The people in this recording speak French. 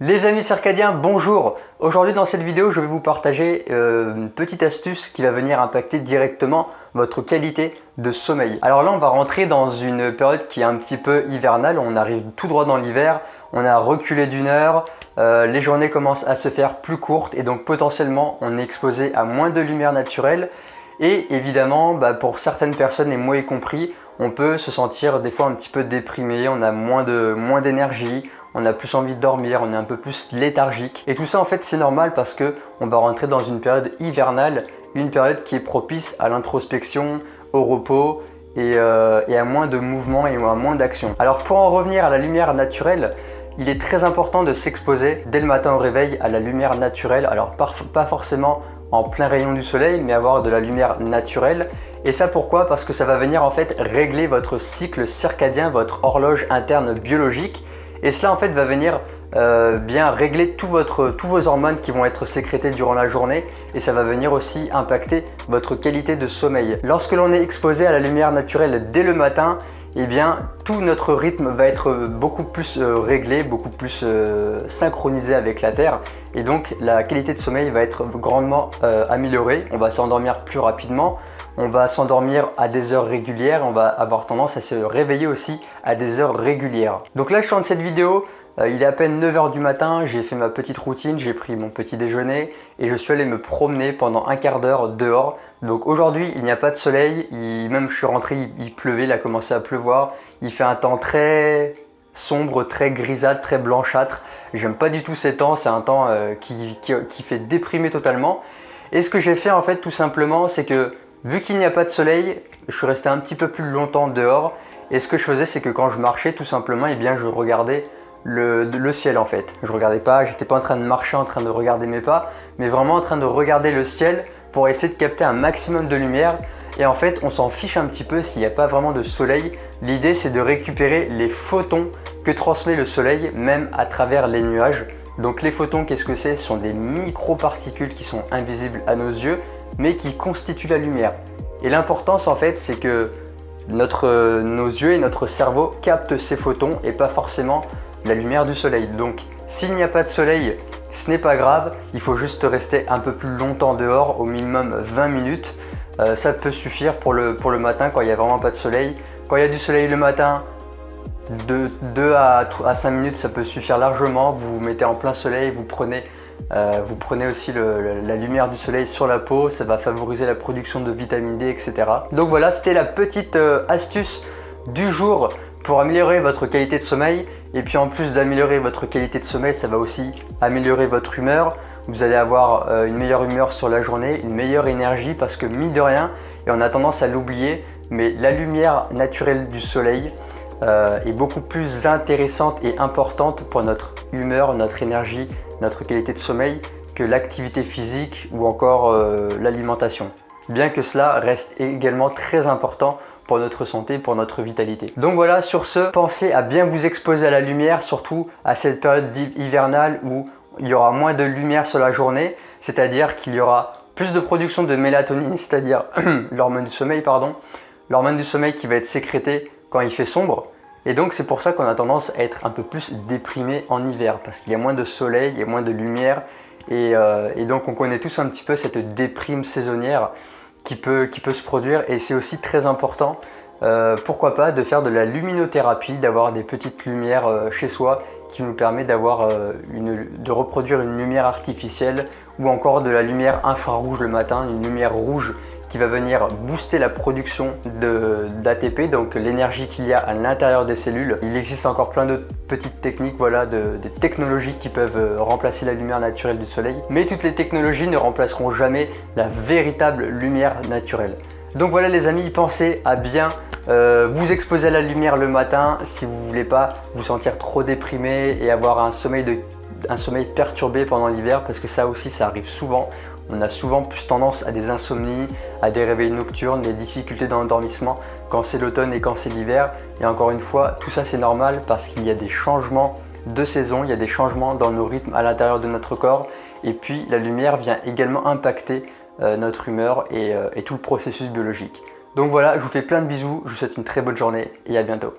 Les amis circadiens, bonjour! Aujourd'hui dans cette vidéo, je vais vous partager une petite astuce qui va venir impacter directement votre qualité de sommeil. Alors là, on va rentrer dans une période qui est un petit peu hivernale. On arrive tout droit dans l'hiver, on a reculé d'une heure, les journées commencent à se faire plus courtes et donc potentiellement on est exposé à moins de lumière naturelle. Et évidemment, pour certaines personnes et moi y compris, on peut se sentir des fois un petit peu déprimé, on a moins d'énergie, on a plus envie de dormir, on est un peu plus léthargique. Et tout ça en fait c'est normal parce que on va rentrer dans une période hivernale, une période qui est propice à l'introspection, au repos et à moins de mouvement et à moins d'action. Alors pour en revenir à la lumière naturelle, il est très important de s'exposer dès le matin au réveil à la lumière naturelle. Alors pas forcément en plein rayon du soleil, mais avoir de la lumière naturelle. Et ça pourquoi? Parce que ça va venir en fait régler votre cycle circadien, votre horloge interne biologique. Et cela en fait va venir bien régler tous vos hormones qui vont être sécrétées durant la journée et ça va venir aussi impacter votre qualité de sommeil. Lorsque l'on est exposé à la lumière naturelle dès le matin, eh bien tout notre rythme va être beaucoup plus réglé, beaucoup plus synchronisé avec la Terre et donc la qualité de sommeil va être grandement améliorée. On va s'endormir plus rapidement. On va s'endormir à des heures régulières, on va avoir tendance à se réveiller aussi à des heures régulières. Donc là je tourne cette vidéo, il est à peine 9 h du matin, j'ai fait ma petite routine, j'ai pris mon petit déjeuner et je suis allé me promener pendant un quart d'heure dehors. Donc aujourd'hui il n'y a pas de soleil, même je suis rentré, il pleuvait, il a commencé à pleuvoir, il fait un temps très sombre, très grisâtre, très blanchâtre. J'aime pas du tout ces temps, c'est un temps qui fait déprimer totalement. Et ce que j'ai fait en fait tout simplement c'est que vu qu'il n'y a pas de soleil, je suis resté un petit peu plus longtemps dehors et ce que je faisais c'est que quand je marchais tout simplement, je regardais le ciel en fait. Je regardais pas, j'étais pas en train de marcher, en train de regarder mes pas, mais vraiment en train de regarder le ciel pour essayer de capter un maximum de lumière. Et en fait, on s'en fiche un petit peu s'il n'y a pas vraiment de soleil. L'idée c'est de récupérer les photons que transmet le soleil même à travers les nuages. Donc les photons, qu'est-ce que c'est? Ce sont des microparticules qui sont invisibles à nos yeux mais qui constituent la lumière. Et l'importance en fait c'est que nos yeux et notre cerveau captent ces photons et pas forcément la lumière du soleil. Donc s'il n'y a pas de soleil, ce n'est pas grave, il faut juste rester un peu plus longtemps dehors, au minimum 20 minutes. Ça peut suffire pour le matin quand il n'y a vraiment pas de soleil. Quand il y a du soleil le matin, de 2 à 5 minutes ça peut suffire largement. Vous vous mettez en plein soleil, vous prenez aussi la lumière du soleil sur la peau, ça va favoriser la production de vitamine D, etc. Donc voilà, c'était la petite astuce du jour pour améliorer votre qualité de sommeil. Et puis en plus d'améliorer votre qualité de sommeil, ça va aussi améliorer votre humeur. Vous allez avoir une meilleure humeur sur la journée, une meilleure énergie parce que mine de rien, et on a tendance à l'oublier, mais la lumière naturelle du soleil est beaucoup plus intéressante et importante pour notre humeur, notre énergie, notre qualité de sommeil que l'activité physique ou encore l'alimentation. Bien que cela reste également très important pour notre santé, pour notre vitalité. Donc voilà, sur ce, pensez à bien vous exposer à la lumière, surtout à cette période hivernale où il y aura moins de lumière sur la journée, c'est-à-dire qu'il y aura plus de production de mélatonine, c'est-à-dire l'hormone du sommeil, l'hormone du sommeil qui va être sécrétée quand il fait sombre. Et donc c'est pour ça qu'on a tendance à être un peu plus déprimé en hiver, parce qu'il y a moins de soleil, il y a moins de lumière, et donc on connaît tous un petit peu cette déprime saisonnière qui peut se produire, et c'est aussi très important, pourquoi pas, de faire de la luminothérapie, d'avoir des petites lumières chez soi qui nous permet de reproduire une lumière artificielle ou encore de la lumière infrarouge le matin, une lumière rouge qui va venir booster la production d'ATP, donc l'énergie qu'il y a à l'intérieur des cellules. Il existe encore plein d'autres petites techniques, voilà, des technologies qui peuvent remplacer la lumière naturelle du soleil. Mais toutes les technologies ne remplaceront jamais la véritable lumière naturelle. Donc voilà les amis, pensez à bien vous exposer à la lumière le matin si vous ne voulez pas vous sentir trop déprimé et avoir un sommeil perturbé pendant l'hiver, parce que ça aussi ça arrive souvent. On a souvent plus tendance à des insomnies, à des réveils nocturnes, des difficultés dans l'endormissement quand c'est l'automne et quand c'est l'hiver. Et encore une fois, tout ça c'est normal parce qu'il y a des changements de saison, il y a des changements dans nos rythmes à l'intérieur de notre corps. Et puis la lumière vient également impacter notre humeur et tout le processus biologique. Donc voilà, je vous fais plein de bisous, je vous souhaite une très bonne journée et à bientôt.